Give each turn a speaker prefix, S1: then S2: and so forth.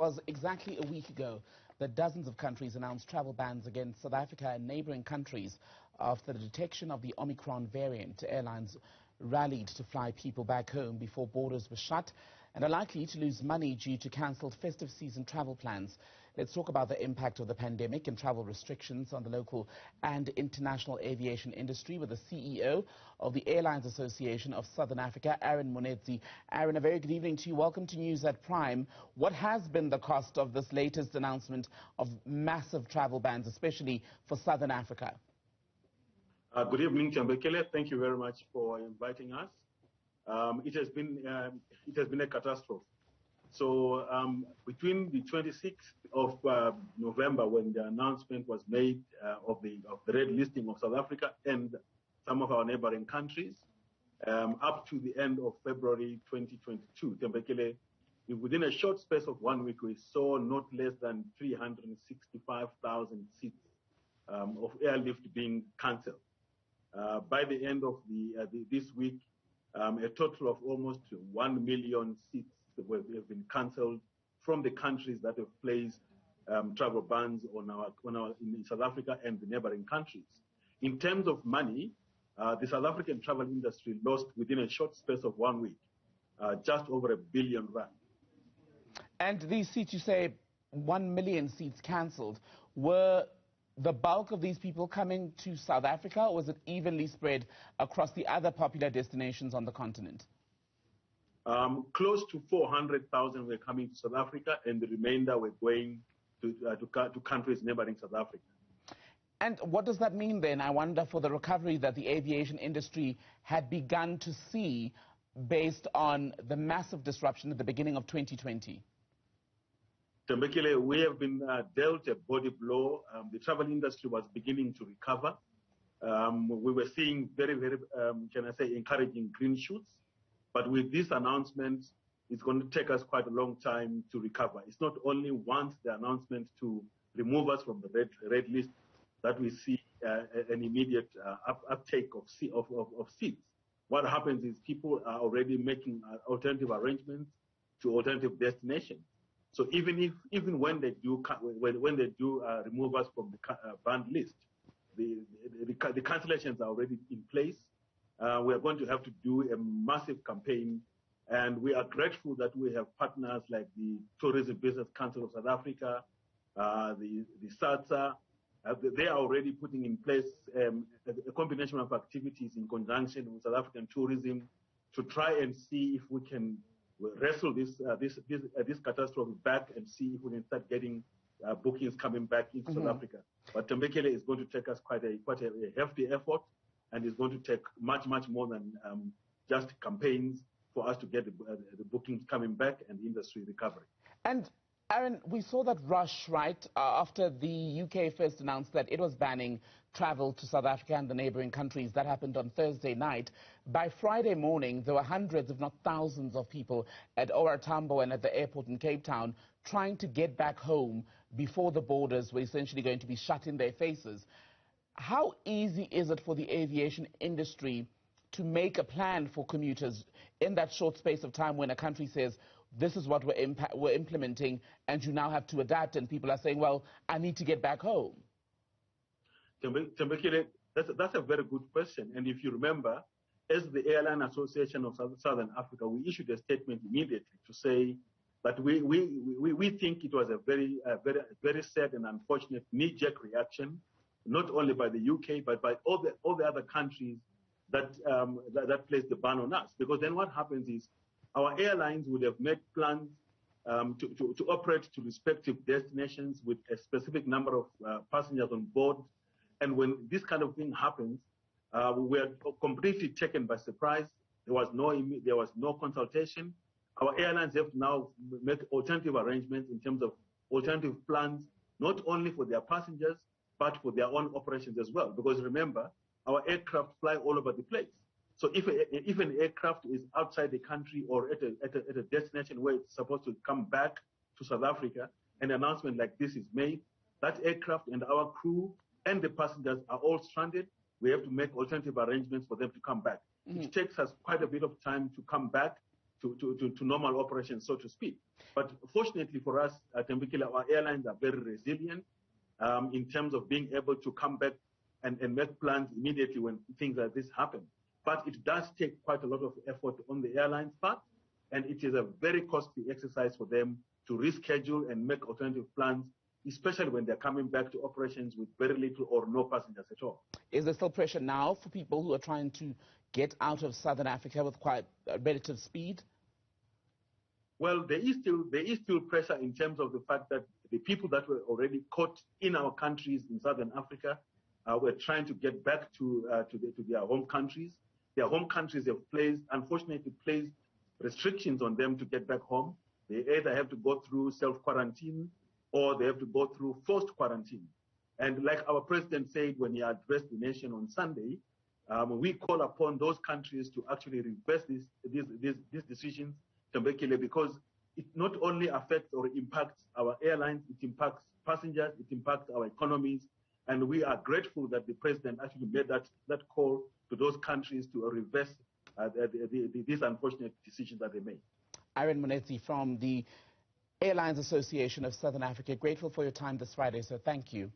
S1: Was exactly a week ago that dozens of countries announced travel bans against South Africa and neighbouring countries after the detection of the Omicron variant. Airlines rallied to fly people back home before borders were shut and are likely to lose money due to cancelled festive season travel plans. Let's talk about the impact of the pandemic and travel restrictions on the local and international aviation industry with the CEO of the Airlines Association of Southern Africa, Aaron Monetsi. Aaron, a very good evening to you. Welcome to News at Prime. What has been the cost of this latest announcement of massive travel bans, especially for Southern Africa?
S2: Good evening, Chambekele. Thank you very much for inviting us. It has been a catastrophe. So between the 26th of November, when the announcement was made of the red listing of South Africa and some of our neighboring countries, up to the end of February 2022, Tembekele, within a short space of 1 week, we saw not less than 365,000 seats of airlift being cancelled. By the end of this week, a total of almost 1 million seats have been cancelled from the countries that have placed travel bans in South Africa and the neighboring countries. In terms of money, the South African travel industry lost within a short space of 1 week just over R1 billion.
S1: And these seats, you say 1 million seats cancelled, were the bulk of these people coming to South Africa, or was it evenly spread across the other popular destinations on the continent?
S2: Close to 400,000 were coming to South Africa, and the remainder were going to countries neighboring South Africa.
S1: And what does that mean then, I wonder, for the recovery that the aviation industry had begun to see based on the massive disruption at the beginning of 2020?
S2: Tembekele, we have been dealt a body blow. The travel industry was beginning to recover. We were seeing very, can I say, encouraging green shoots. But with this announcement, it's going to take us quite a long time to recover. It's not only once the announcement to remove us from the red list that we see an immediate uptake of seats. What happens is people are already making alternative arrangements to alternative destinations. So even when they do remove us from the banned list, the cancellations are already in place. We are going to have to do a massive campaign, and we are grateful that we have partners like the Tourism Business Council of South Africa, the SATSA. They are already putting in place a combination of activities in conjunction with South African tourism to try and see if we can wrestle this catastrophe back and see if we can start getting bookings coming back into South Africa. But Tembekele is going to take us quite a hefty effort, and it's going to take much more than just campaigns for us to get the bookings coming back and the industry recovery.
S1: And Aaron, we saw that rush, right, after the UK first announced that it was banning travel to South Africa and the neighbouring countries. That happened on Thursday night. By Friday morning, there were hundreds, if not thousands, of people at OR Tambo and at the airport in Cape Town trying to get back home before the borders were essentially going to be shut in their faces. How easy is it for the aviation industry to make a plan for commuters in that short space of time when a country says, this is what we're implementing, and you now have to adapt, and people are saying, well, I need to get back home?
S2: Tembekele, that's a very good question. And if you remember, as the Airline Association of Southern Africa, we issued a statement immediately to say that we think it was a very sad and unfortunate knee-jerk reaction, not only by the UK, but by all the other countries that placed the ban on us. Because then what happens is our airlines would have made plans to operate to respective destinations with a specific number of passengers on board. And when this kind of thing happens, we are completely taken by surprise. There was no consultation. Our airlines have to now make alternative arrangements in terms of alternative plans, not only for their passengers, but for their own operations as well. Because remember, our aircraft fly all over the place. So if an aircraft is outside the country or at a destination where it's supposed to come back to South Africa, an announcement like this is made, that aircraft and our crew and the passengers are all stranded. We have to make alternative arrangements for them to come back. It takes us quite a bit of time to come back to normal operations, so to speak. But fortunately for us at Tembekile, our airlines are very resilient in terms of being able to come back and make plans immediately when things like this happen. But it does take quite a lot of effort on the airlines' part, and it is a very costly exercise for them to reschedule and make alternative plans, especially when they're coming back to operations with very little or no passengers at all.
S1: Is there still pressure now for people who are trying to get out of Southern Africa with quite relative speed?
S2: Well, there is still pressure in terms of the fact that the people that were already caught in our countries in Southern Africa were trying to get back to their home countries. Their home countries have unfortunately placed restrictions on them to get back home. They either have to go through self-quarantine or they have to go through forced quarantine. And like our president said when he addressed the nation on Sunday, we call upon those countries to actually reverse these decisions, because it not only affects or impacts our airlines, it impacts passengers, it impacts our economies. And we are grateful that the president actually made that call to those countries to reverse these unfortunate decisions that they made.
S1: Irene Munetsi from the Airlines Association of Southern Africa, grateful for your time this Friday, so thank you.